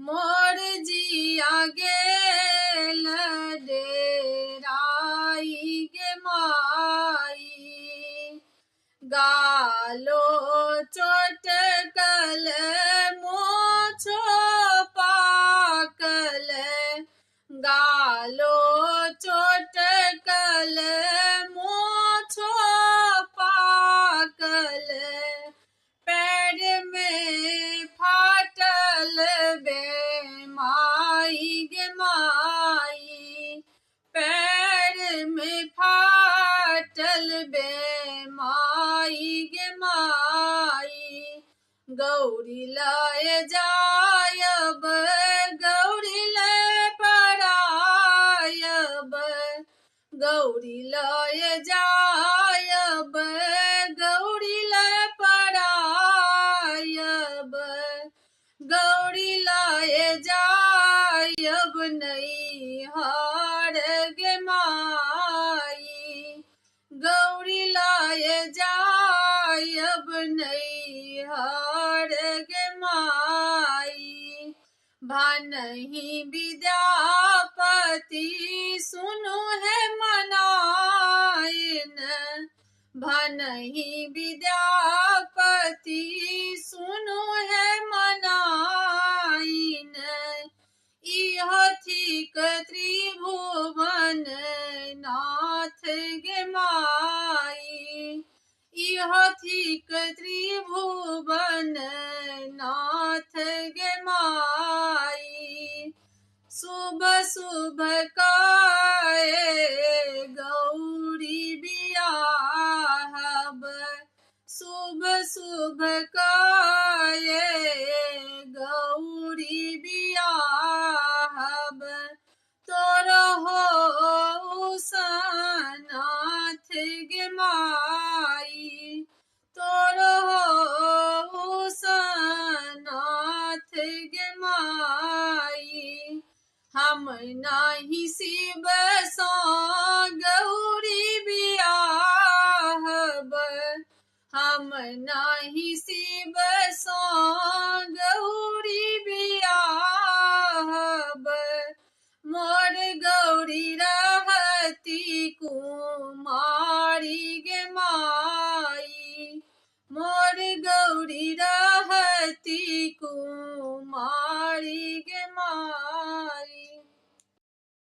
मोर जिया गेल डेराई गे माई। गालो चोटकल मोछो पाकल, गालो चोटकल मोछो पाकल, पैर में फाटल बे माई गे माई, पैर में फाटल बे माई गे माई। गौरी लय जायब, गौरी लय परायब, गौरी लय जायब, गौरी लय परायब, गौरी लय जायब नैहर गे माई, गौरी लय जायब नैहर गे माई। भानहि विद्यापति सुनु है मनायन, भानहि विद्यापति सुनु है मनायन। इह थिक त्रिभुवन नाथ गे माई, इह थिक त्रिभुवन नाथ गे माई। शुभ शुभ काए गौरी बियाहब, शुभ शुभ काए गौरी बियाहब। तोर हो सनाथ गे माई, तोर हो सनाथ गे माई। हम नाही शिव सो गौरी बियाहब, हम नाही शिव सो गौरी बियाहब। मोर गौरी रहती कुमारी गे माई, मोर गौरी रहती कुमारी गे माई।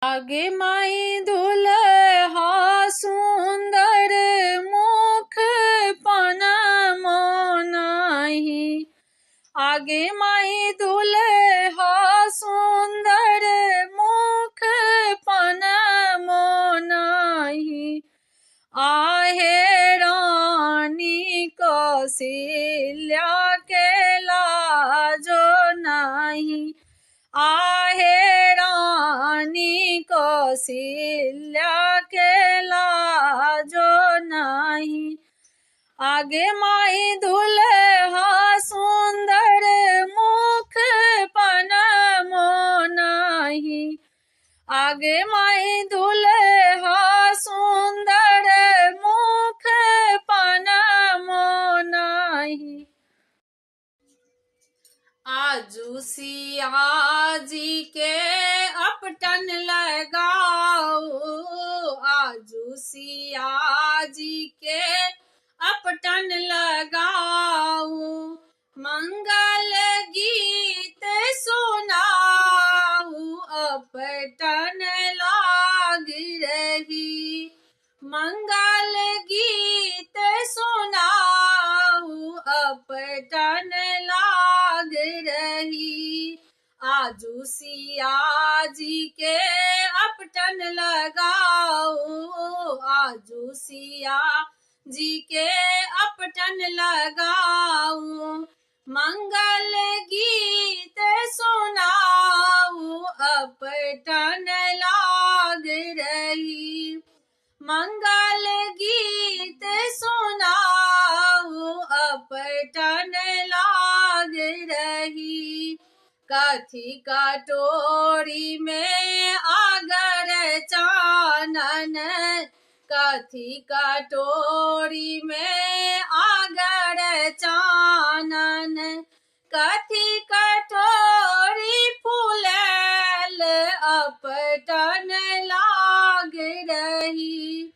आगे माई दुल्हा सुंदर मुख पनमो नाही, आगे माई दुल्हा सुंदर मुख पनमो नाही। आहे रानी कौशल्या के लाजो नाही, आहे रानी कौशल्या के लाजो नाही। आगे माई दुल्हा सुंदर मुख पनमो नाही, आगे माई दुल्हा सुंदर मुख पनमो नाही। आजू सिया जी के अपटन लगाओ, आजू सिया जी के अपटन लगाओ। मंगल गीत सुनाऊ अपटन लाग रही, मंगल गीत सुनाऊ अपटन लाग रही। आजू सिया जी के अपटन लगाओ, आजू सिया जी के अपटन लगाओ। मंगल गीत सुनाऊ अपटन लाग रही, मंगल गीत सुनाऊ अपटन लाग रही। कथी कटोरी में आगर चानन, कथी कटोरी में आगर चानन, कथी कटोरी अपटन लाग रही।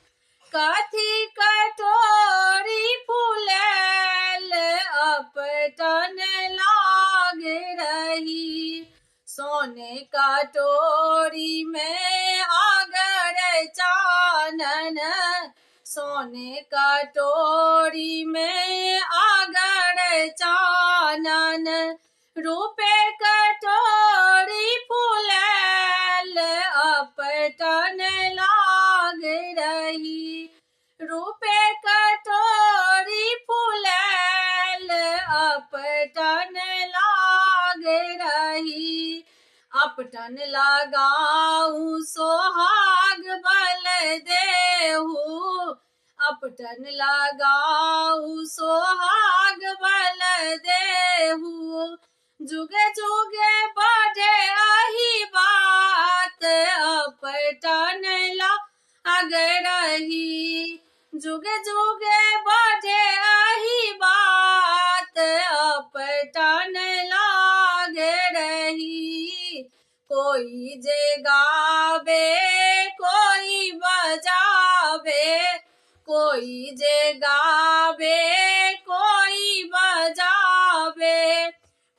कथी कटोरी फूलैल अपटन लाग रही। सोने कटोरी में आगर चानन, सोने कटोरी में आगर चानन। रूपे कटोरी फूलैल अपटन लाग रही। रूपे कटोरी फूलैल अपटन लाग रही। अपटन लगाऊं सोहाग बल देहु, अपटन लगाऊं सोहाग बल देहु। जुगे जुगे बढ़े आही बात अपटन लाग रही। जुगे जुगे बढ़े आही बात अपटन लाग रही। कोई जे गावे कोई बजावे, कोई जे गावे कोई बजावे।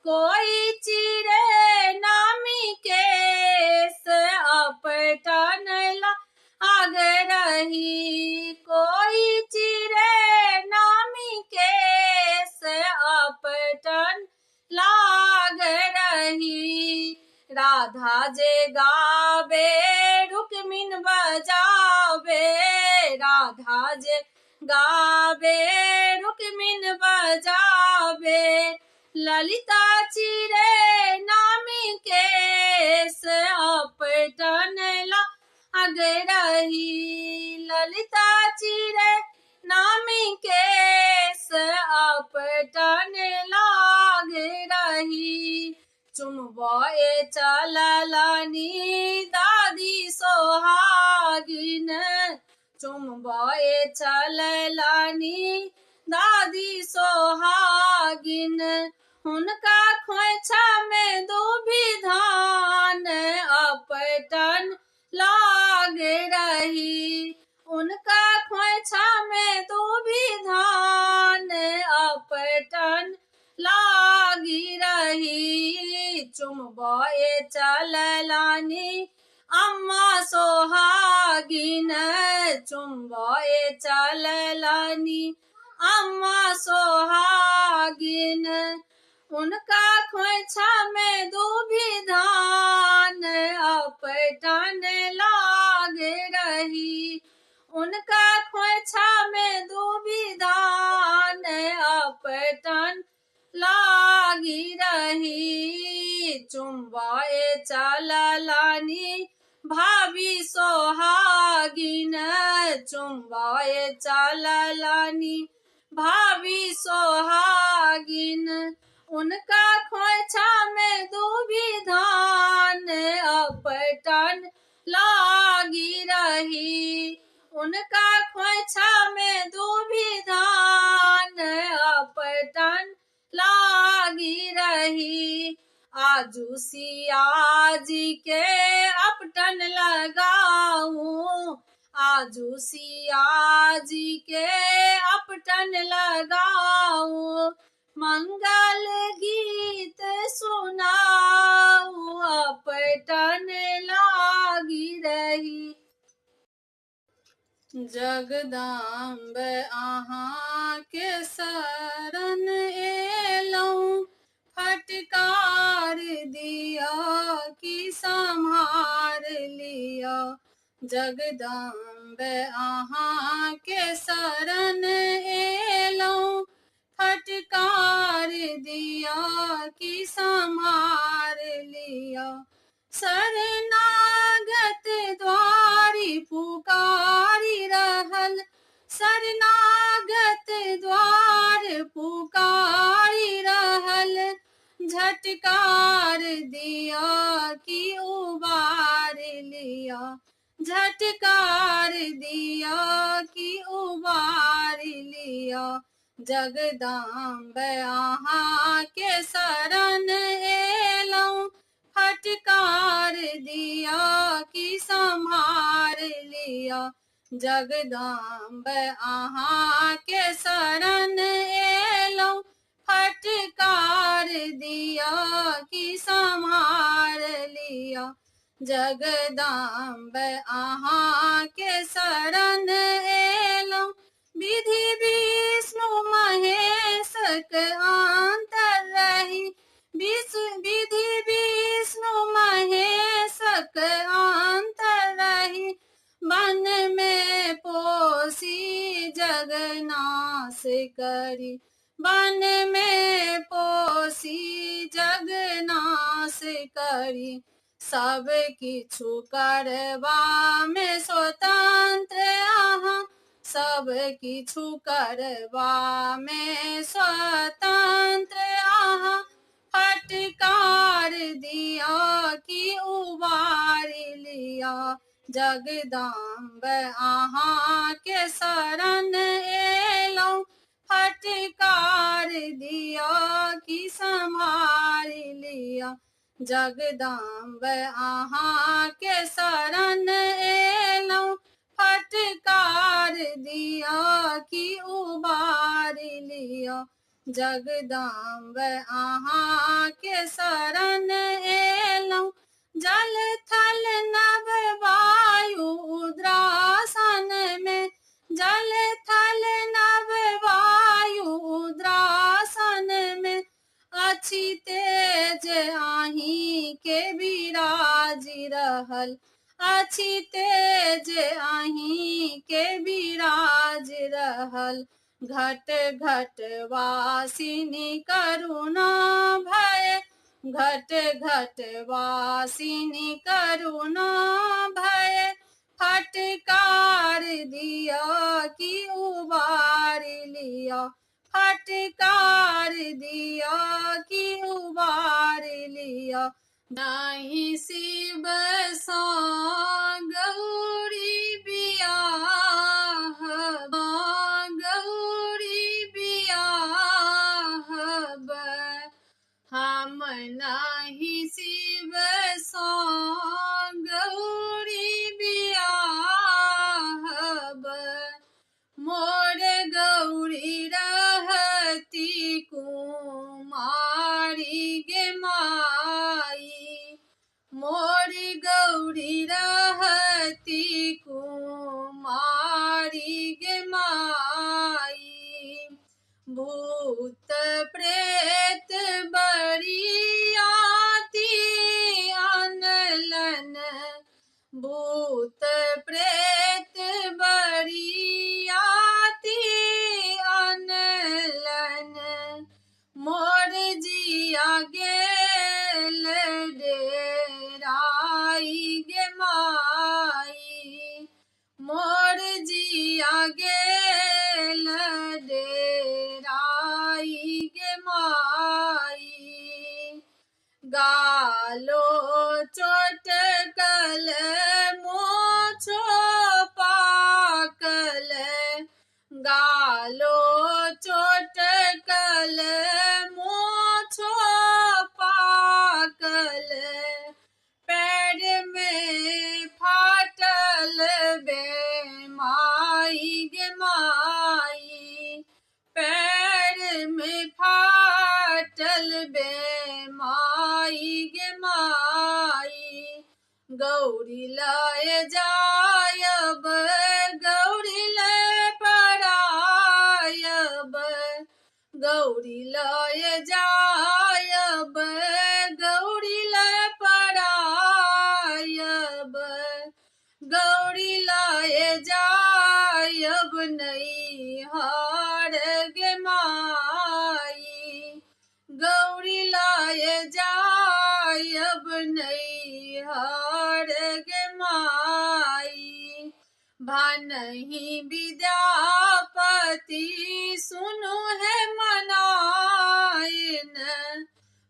कोई चिरे नामी केस अपटन लाग रही। कोई चिरे नामी केस अपटन लाग रही। राधा जे गावे रुक्मिन बजावे, राधा जे गावे रुक्मिन बजावे। ललिता चिरे नामी केस अपटन लाग रही। ललिता चिरे नामी केस अपटन लाग रही। चुमबए चललनी दादी सोहागिन, चुमबए चललनी दादी सोहागिन। हुनका खोइछा में दूभी धान अपटन लाग रही। उनका खोइछा में दूभी धान अपटन लागी रही। चुमबए चललनी अम्मा सोहागिन, चुमबए चललनी अम्मा सोहागिन। उनका खोइछा में दूभी धान अपटन लाग रही। उनका खोइछा में दूभी धान अपटन लागी रही। चुमबए चललनी भाभी सोहागिन, चुमबए चललनी भाभी सोहागिन। उनका खोइछा में दूभी धान अपटन लागी रही। उनका खोइछा में दूभी धान अपटन लागी रही। आजू सिया जी के अपटन लगाऊं, आजू सिया जी के अपटन लगाऊं। मंगल गीत सुनाऊं अपटन लागी रही। जगदम्ब अहाँ के शरण एलौं, फटकार दिया कि संहार लिया। जगदम्ब अहाँ के शरण एलौं, फटकार दिया कि संहार लिया। शरणागत द्वारी पुकारी रहल, शरणागत द्वार पुकारी रहल। झटकार दिया कि उबार लिया, झटकार दिया कि उबार लिया। जगदम्ब अहाँ के शरण एलौं, फटकार दिया लिया जगदम्ब आहा के शरण एलौ फटकार दिया कि संहार लिया जगदम्ब आहा के शरण एलौ विधि विष्णु महेश अंतर रही विधि विष्णु महेश अंतर रही मन में पोसी जगनाश करी वन में पोसी जगनाश करी सब किछु करबा में स्वतंत्र आहा सब किछु करबा में स्वतंत्र आहा फटकार दिया कि उबार लिया जगदम्ब आहा के शरण एलौ फटकार दिया कि संभार लिया जगदम्ब आहा के शरण एलौ फटकार दिया कि उबार लिया जगदम्ब आहा के शरण एलौ जल थल नभ वायु उद्रासन में जल थल नभ वायु उद्रासन में अछि तेज आही के विराज रहल अछि तेज आही के विराज रहल घट घट वासिनी करुणा भय घट घट वासिनी करुणा भय फटकार दिया कि उबार लिया फटकार दिया कि उबार लिया नहीं शिव सा गौरी बियाह गौरी बियाह हम नहीं शिव सा गौरी बियाह मोर गौरी रहती कुमारी गे माई मोर गौरी रहती कुमारी गे माई भूत प्रेत बरियाती अनलन भूत प्रेत बरियाती अनलन मोर जिया गेल डेराई गे माई मोर जिया गेल डेराई गे माई गालो चोटकल मोछो पाकल गालो चोटकल मोछो पाकल पैर में फाटल बे माई गे माई पैर में फाटल बे माई गे माई गौरी लय जायब गौरी लय परायब गौरी लय जायब गौरी लय परायब गौरी लय जायब नैहर गे माई गौरी लय जा जायब नैहर गे माई। भानहि विद्यापति सुनु है मनाइन,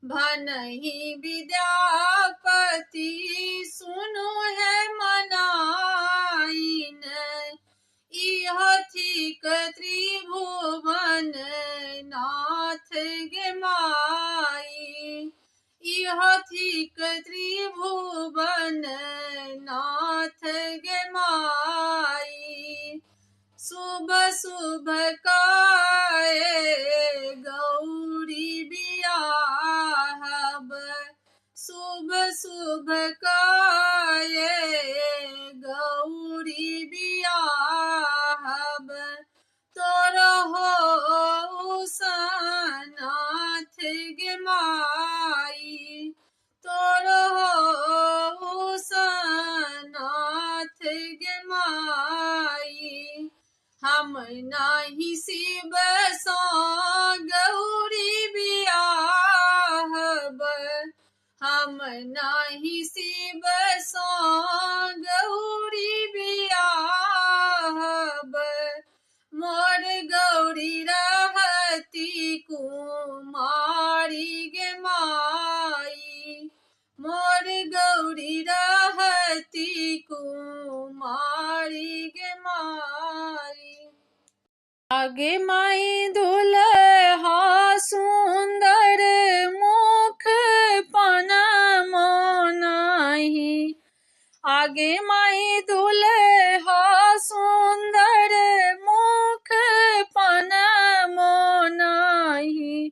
भानहि विद्यापति सुनु है मनाइन। इह थिक त्रिभुवन नाथ गे माई, इह थिक त्रिभुवन नाथ गे माई। शुभ शुभ काए गौरी बियाहब शुभ शुभ काए गौरी बियाहब तोर हो सनाथ गे माई तोर हो सनाथ गे माई हम नाही शिव सो गौरी बियाहब हम नाही शिव सो गौरी बियाहब मोर गौरी रहती कुमारी गे माई मोर गौरी रहती कुमारी गे माई आगे माई दुल्हा सुंदर मुख पनमो नाही आगे माई दुल्हा सुंदर मुख पनमो नाही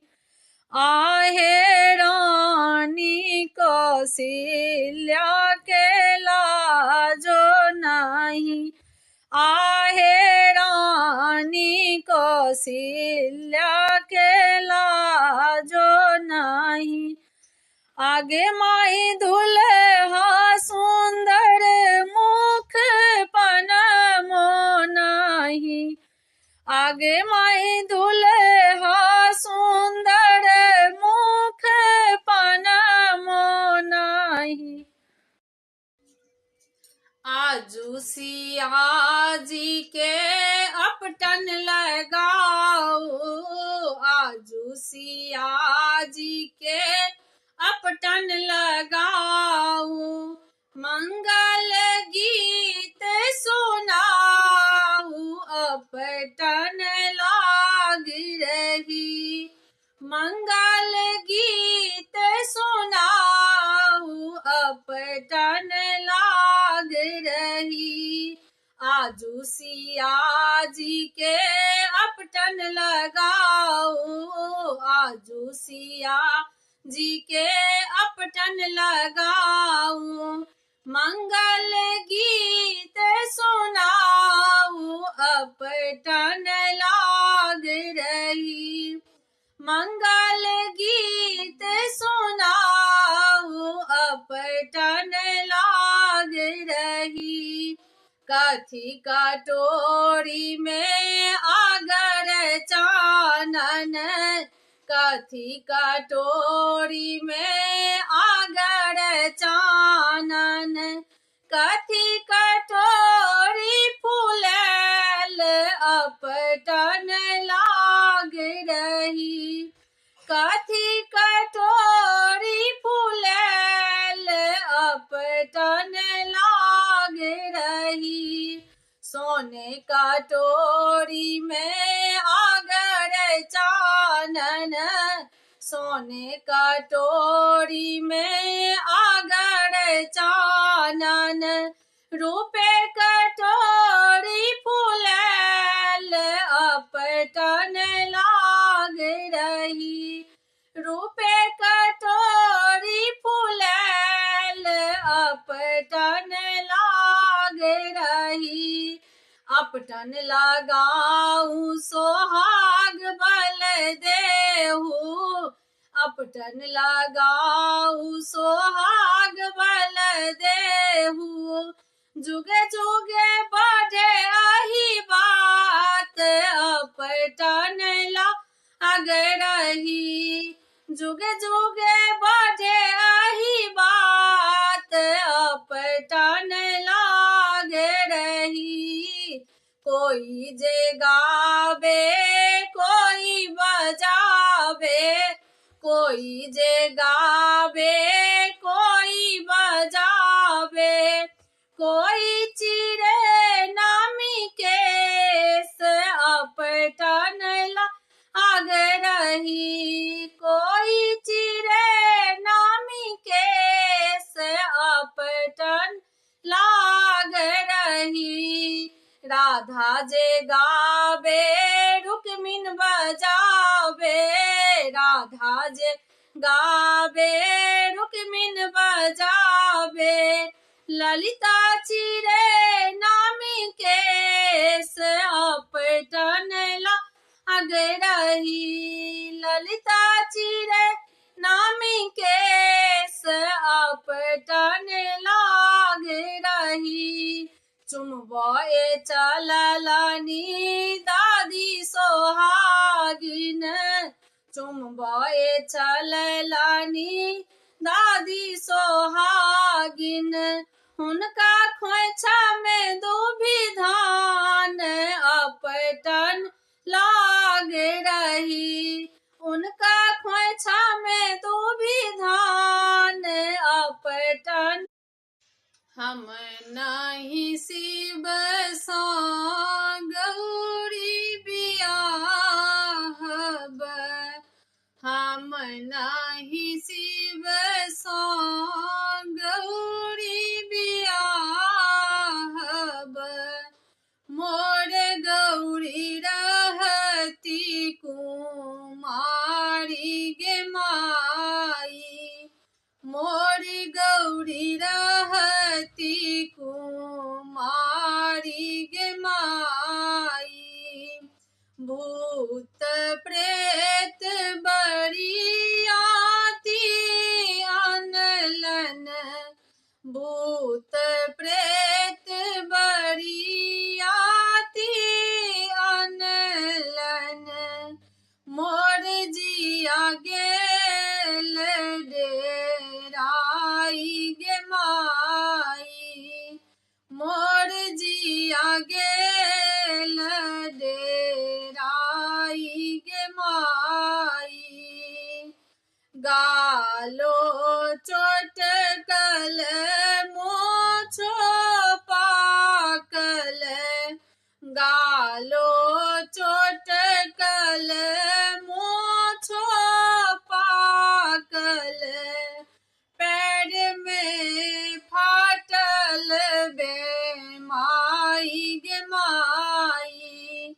आहे रानी कौशल्या के लाजो नाही आहे रानी कौशल्या के लाजो नाही आगे माई दुल्हा सुंदर मुख पनमो नाही आगे माई दुल्हा सुंदर मुख पनमो नाही आजू सिया जी के अपटन लगाओ आजू सिया जी के अपटन लगाओ मंगल गीत सुनाऊ अपटन लाग रही मंगल गीत सुनाऊ अपटन लाग रही आजू सिया जी के अपटन लगाओ आजू सिया जी के अपटन लगाओ मंगल गीत सुनाऊ अपटन लाग रही मंगल गीत सुनाऊ अपटन लाग रही कथी कटोरी में आगर चानन कथी कटोरी में आगर चानन कथी कटोरी फूलल अपटन लाग रही कथी कटोरी फूलल अपटन लाग रही सोने कटोरी में आगर चानन सोने कटोरी में आगर चानन रूपे कटोरी फूलल अपटन लाग रही रूपे कटोरी फूलल अपटन लाग रही अपटन लगाऊ सोहाग बल देहू अपटन लगाऊ सोहाग बल देहू जुगे जुगे बढ़े आही बात अपटन लाग रही जुगे जुगे बढ़े आही बात अपटन लाग रही कोई जे गावे कोई बजावे कोई जे गावे कोई बजावे कोई चिरे नामी केस अपटन लाग रही कोई चिरे नामी केस अपटन लाग रही राधा जे गावे रुक्मिन बजावे, राधा जे गावे रुक्मिन बजावे, ललिता चिरे नामी केस अपटन लाग रही, ललिता चिरे नामी केस अपटन लाग रही, चुमबे चललनी दादी सोहागिन, चुमबे चललनी दादी सोहागिन, हुनका खोइछा में दूभी धान अपटन लाग रही, उनका खोइछा में दूभी धान अपटन। हम नहीं शिव सा गौरी बियाहब, हम नहीं शिव सा गौरी बियाहब, मोर गौरी रहती कुमारी गे माई, मोर गौरी रहती कुमारी गे माई, भूत प्रेत बरियाती अनलन, भूत प्रेत बरियाती अनलन, मोर जिया गेल डेराई गे माई, मोर जिया गेल डेराई गे माई, गालो चोटकल मोछो पाकल, गालो चोटकल मोछो पाकल, पैर में फाटल बे माई गे माई,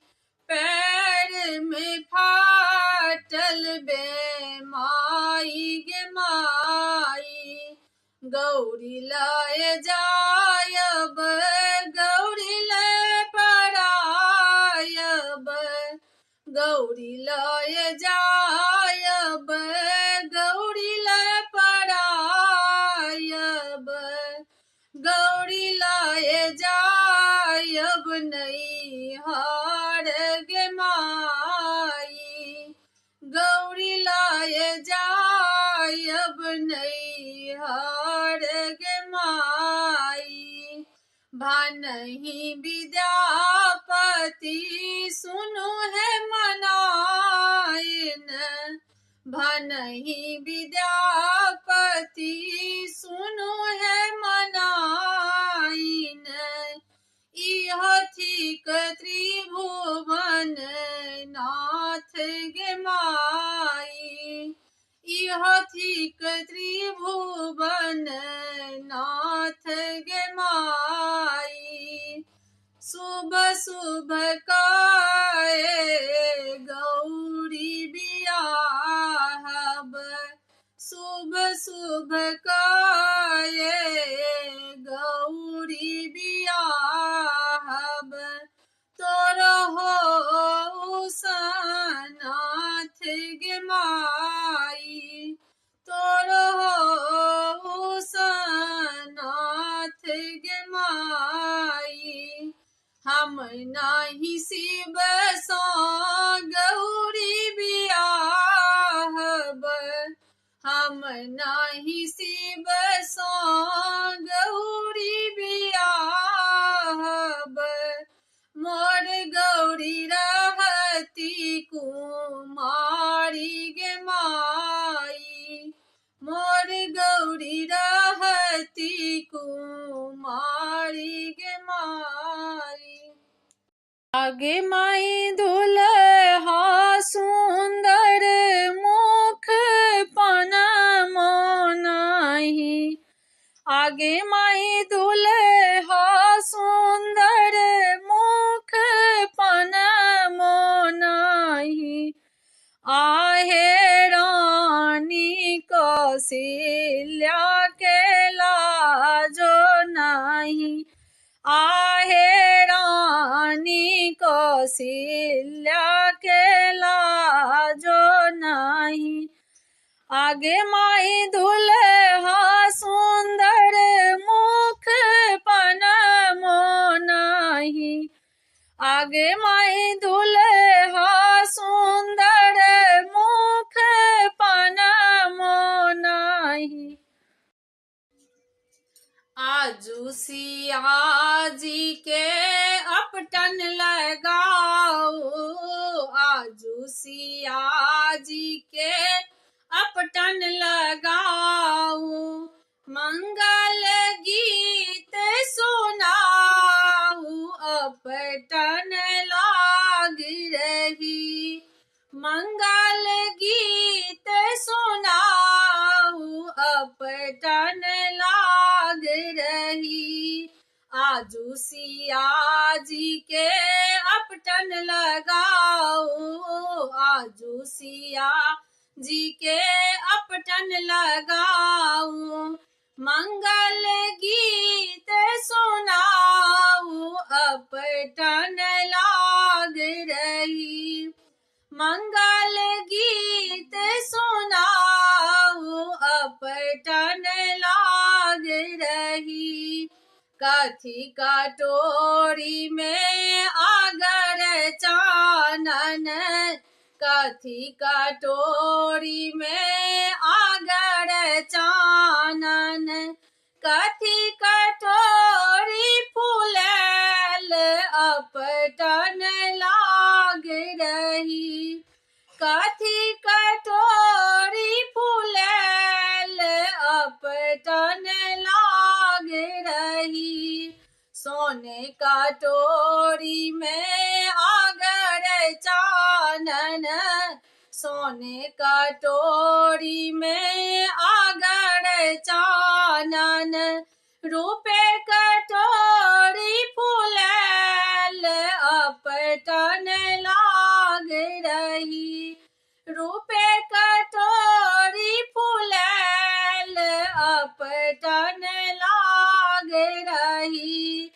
पैर में फाटल बे माई गे माई, गौरी लय जायब गौरी लय परायब, गौरी लय जायब गौरी लय परायब, गौरी लय जायब नैहर गे माई, गौरी लय जायब नैहर गे माई, भानहि विद्यापति सुनु है मनाइन, भानहि विद्यापति सुनु है मनाइन, इह थिक त्रिभुवन नाथ गे माई, इह थिक त्रिभुवन नाथ गे माई, शुभ शुभ काए गौरी बियाहब, शुभ शुभ काए गौरी बियाहब, तोर हो सनाथ गे माई, तोर हो सनाथ गे माई, हम नाही शिव सा गौरी बियाहब, हम नाही शिव सा गौरी बियाहब, मोर गौरी रहती कुमारी गे माई, मोर गौरी रहती कुमारी गे माई, आगे माई दुल्हा सुंदर मुख पनम नाही, आगे माई दुल्हा सुंदर मुख कौशल्या के लाजो नहीं। आहे रानी कौशल्या के लाजो नहीं। आगे माई दुल्हा सुंदर मुख पनमो नहीं। आगे माई दुल्हा सुंदर मुख पनमो नहीं। आजू सिया जी के अपटन लगाओ। आजू सिया जी के अपटन लगाओ। मंगल गीत सुनाऊ अपटन लाग रही। मंगल गीत सुनाऊ अपटन लाग रही। आजू सिया जी के अपटन लगाओ। आजू सिया जी के अपटन लगाओ। मंगल गीत सुनाऊ अपटन लाग रही। मंगल गीत सुनाऊ अपटन लाग रही। कथी कटोरी में आगर चानन। कथी कटोरी में आगर चानन। कथी कटोरी फूलैल अपटन लाग रही। कथी कटोरी फूलैल अपटन लाग रही। सोने कटोरी में आगर चानन। सोने कटोरी में आगर चानन। रूपे कटोरी फूलैल अपटन लाग रही। रूपे कटोरी फूलैल अपटन लाग रही।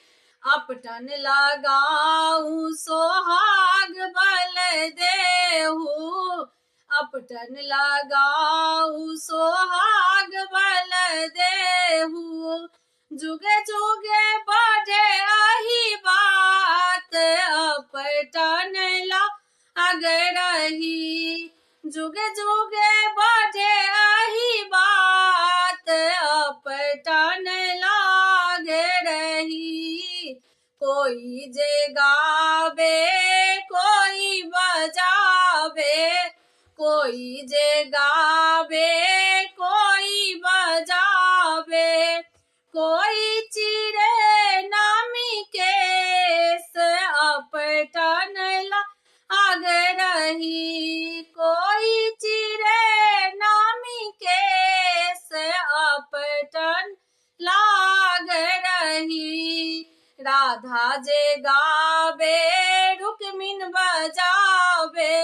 अपटन लगाऊ सोहाग बल देहु। अपटन लगाऊ सोहाग बल देहु। जुगे जुगे बढ़े आही बात अपटन लाग रही। जुगे जुगे बढ़े आही बात अपटन लाग रही। कोई जे गावे कोई बजावे। कोई जे गावे कोई बजावे। कोई चिरे नामी केस अपटन लाग रही। कोई चिरे नामी केस अपटन लाग रही। राधा जे गावे रुक्मिन बजावे।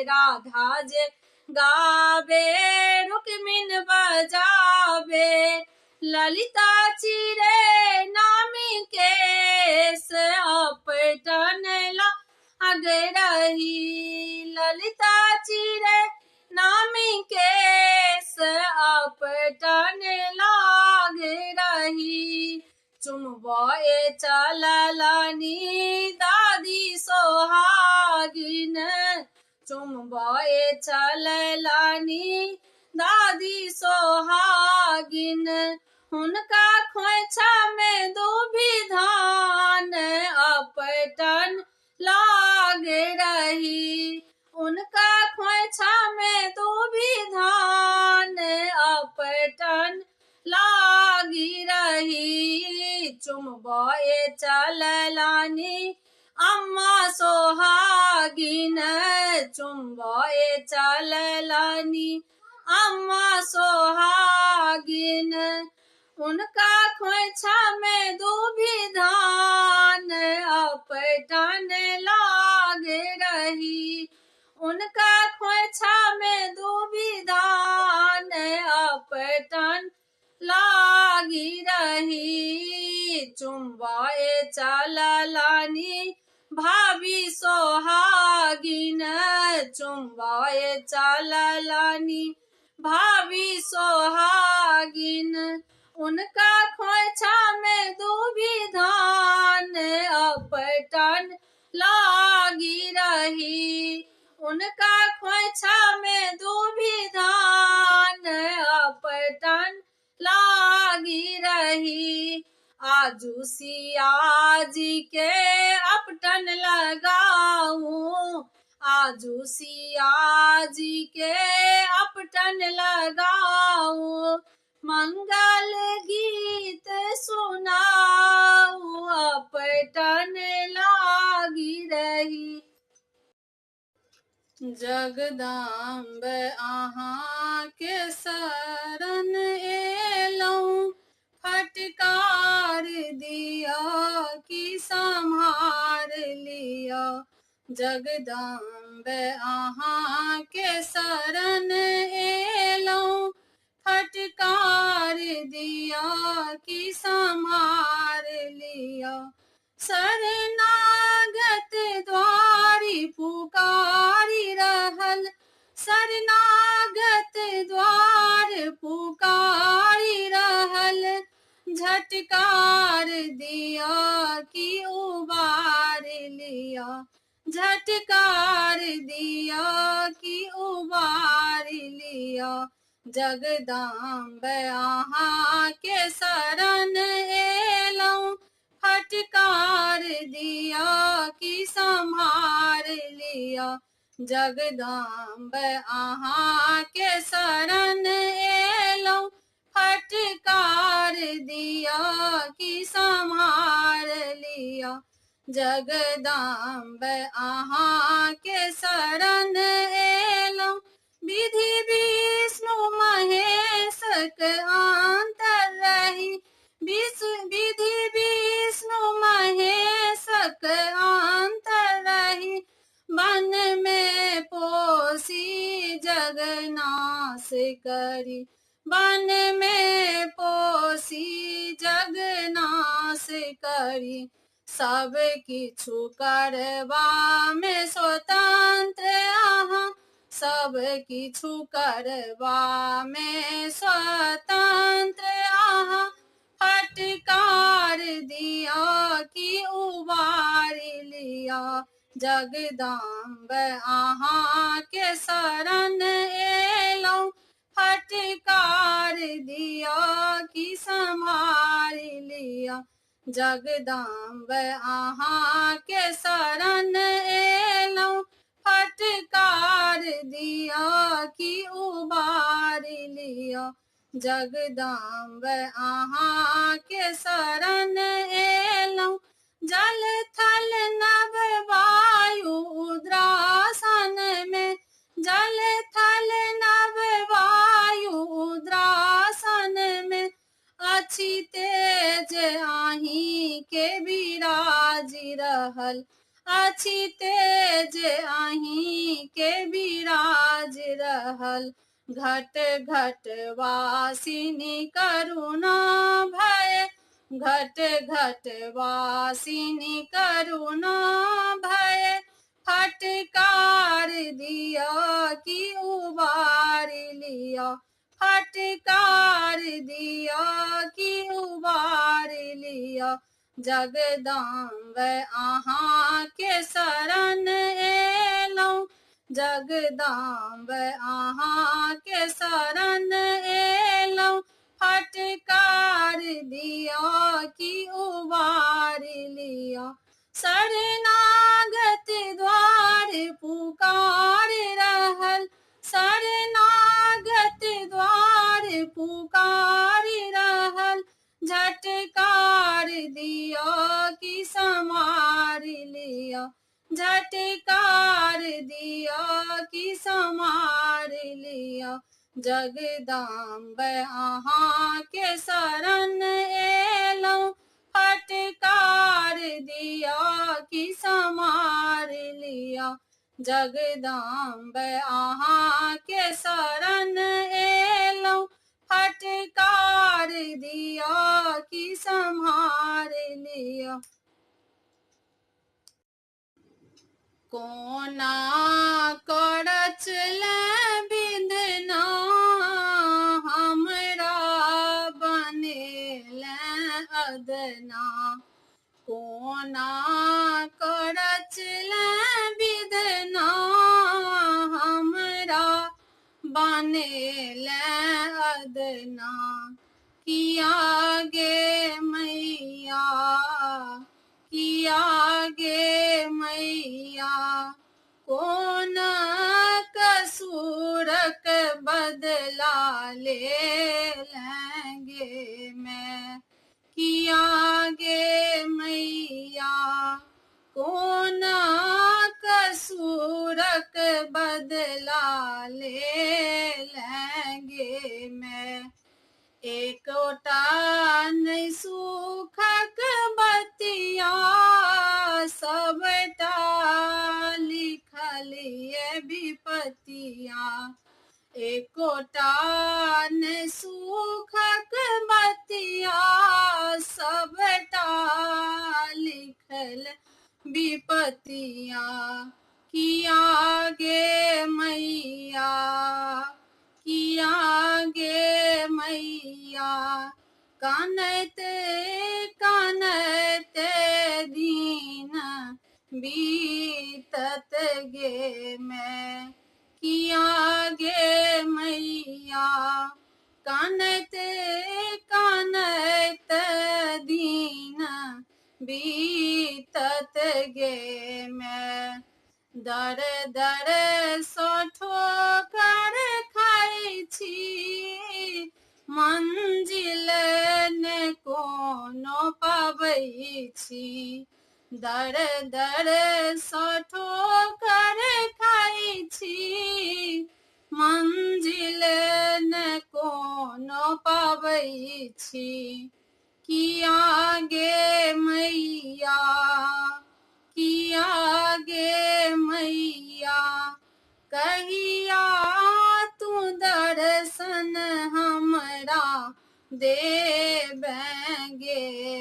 राधा जे गावे रुक्मिन बजावे। ललिता चिरे नामी केस अपटन लाग रही। ललिता चिरे नामी केस अपटन लाग रही। चुमबे चललनी दादी सोहागिन। चुमबे चललनी दादी सोहागिन। हुनका खोइछा में दूभी धान अपटन लाग रही। उनका खोइछा में दूभी धान अपटन लागी रही। चुमबे चललनी अम्मा सोहागिन। चुमबे चललनी अम्मा सोहागिन। उनका खोइछा में दूभी धान अपटन लाग रही। उनका खोइछा में दूभी धान अपटन लागी रही। चुम्बाए चललानी भाभी सोहागिन, चुम्बाए चललानी भाभी सोहागिन। उनका खोइछा में दूभी धान अपटन लागी रही। उनका खोइछा में दूभी धान अपटन लागी रही। आजू सिया जी के अपटन लगाऊं, आजू सिया जी के अपटन लगाऊं। मंगल गीत सुनाऊं अपटन लागी रही। जगदम्ब अहाँ के शरण एलौं, फटकार दिया कि सम्हार लिया। जगदम्ब अहाँ के शरण एलौं, फटकार दिया कि सम्हार लिया। शरणागत द्वारी पुकारी रहल, शरणागत द्वार पुकारी रहल। झटकार दिया कि उबार लिया, झटकार दिया कि उबार लिया। जगदम्ब अहाँ के शरण एलौं, फटकार दिया कि सम्हार लिया। जगदम्ब अहाँ के शरण एलौं, फटकार दिया कि सम्हार लिया। जगदम्ब अहाँ के शरण एलौं, विधि विष्णु महेश के अंतर रही। विधि विष्णु महेश के अंतर रही। वन में पोसी जगनाश करी, वन में पोसी जगनाश करी। सब किछु करबा में स्वतंत्र अहाँ, सब किछु करबा में स्वतंत्र अहाँ। फटकार दिया कि उबार लिया। जगदम्ब अहाँ के शरण एलौं, फटकार दिया कि सम्हार लिया। जगदम्ब अहाँ के शरण एलौं, फटकार दिया कि उबार लिया। जगदम्ब अहाँ के शरण एलौं, जल थल नभ वायु उद्रासन में, जल थल नभ वायु उद्रासन में। अछि तेज आही के विराज रहल, अछि तेज आही के विराज रहल। घट घट वासिनी करुणा भय, घट घट वासिनी करुणा भय। फटकार दिया कि उबार लिया, फटकार दिया कि उबार लिया। जगदम्ब अहाँ के शरण एलौं, जगदम्ब अहाँ के शरण एलौं। फटकार दिया कि उबार लिया। शरणागत द्वार पुकार रहल, शरणागत द्वार पुकार रहल। झटकार दिया कि सम्हार लिया, झटकार दिया कि सम्हार लिया। जगदम्ब अहाँ के शरण एलौं, फटकार दिया कि सम्हार लिया। जगदम्ब अहाँ के शरण एलौं, झटकार दिया कि संहार लिया। कोना करच बिंदना हमरा बनेल अदना। कोना करच बिदना हमरा बनेल अदना। किया गे मैया किया गे मैया कौन कसूरक बदला ले लेंगे मैं। किया गे मैया कौन कसूरक बदला ले लेंगे मैं। एकोटा नहीं सुखक बतिया सबटा लिखलिए विपतिया। एकोटा नहीं सुखक बतिया सबटा लिखल विपतिया। किया गे मैया किया गे मैया कानत कानत दीन बीतत गे मैं। किया गे मैया कानत कानत दीन बीतत गे मैं। दर दर सो ठोकर खाई छी मंजिल ने कोनो पाबै छी। दर दर सो ठोकर खाई छी मंजिल ने कोनो पाबै छी। किया गे मैया किया गे मैया कहिया तू दर्शन हमरा देबेंगे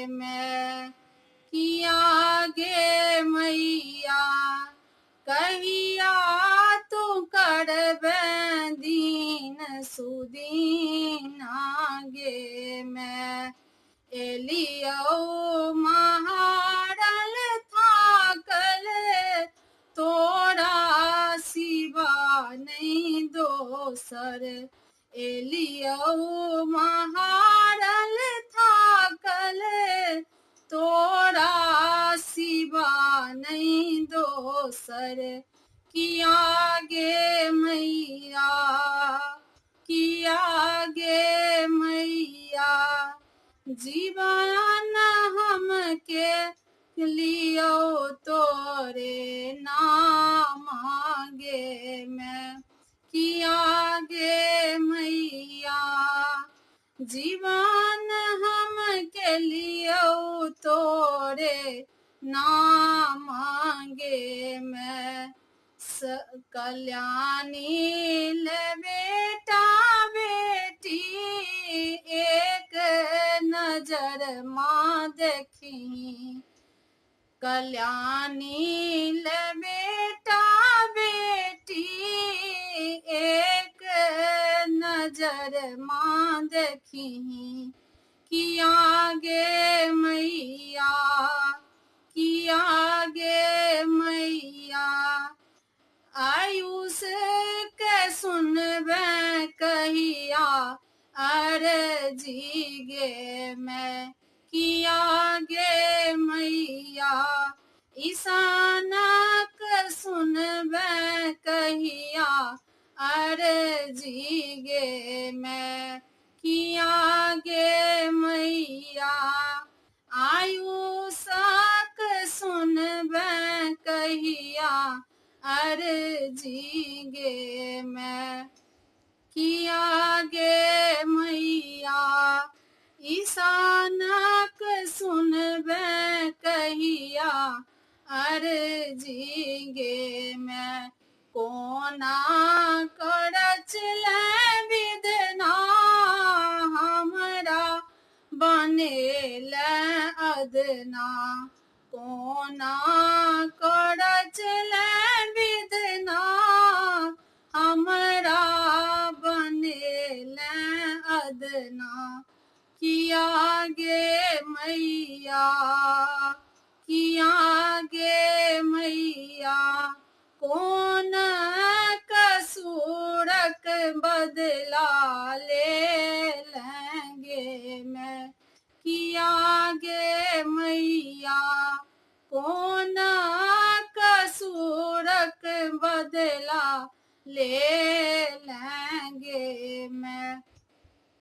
मैं। किया गे मैया कहिया तू करबे दीन सुदीना गे मैं। एलियो महारल थाकल तोरा सिवा नहीं दोसर। एलियो महारल थाकल तोरा सिवा नहीं दोसर। किया गे मैया किया गे मैया जीवन हमके लियो तोरे नाम गे मैं। किया गे मैया जीवन हमके लियो तोरे नाम गे मैं। कल्याणी ले बेटा बेटी एक नजर माँ देखी। कल्याणी ले बेटा बेटी एक नजर माँ देखी। किया गे मैया किया गे मैया आयुष के सुनबे कहिया अर्जी गे मैं। किया गे मैया ईशानक सुनबे कहिया अर्जी गे मैं। किया गे मैया आयुषक सुनबे कहिया अर्जी गे मैं। किया गे मैया ईशानक सुनबे कहिया अर्जी गे मैं। कोना करच ले विदना बने ले अदना कोना कड़च ले विधना हमरा बने ले अदना किया गे मैया किया गे मैया कौन कसूरक बदला ले लेंगे मैं किया गे मैया कौन कसूरक बदला ले लेंगे मैं।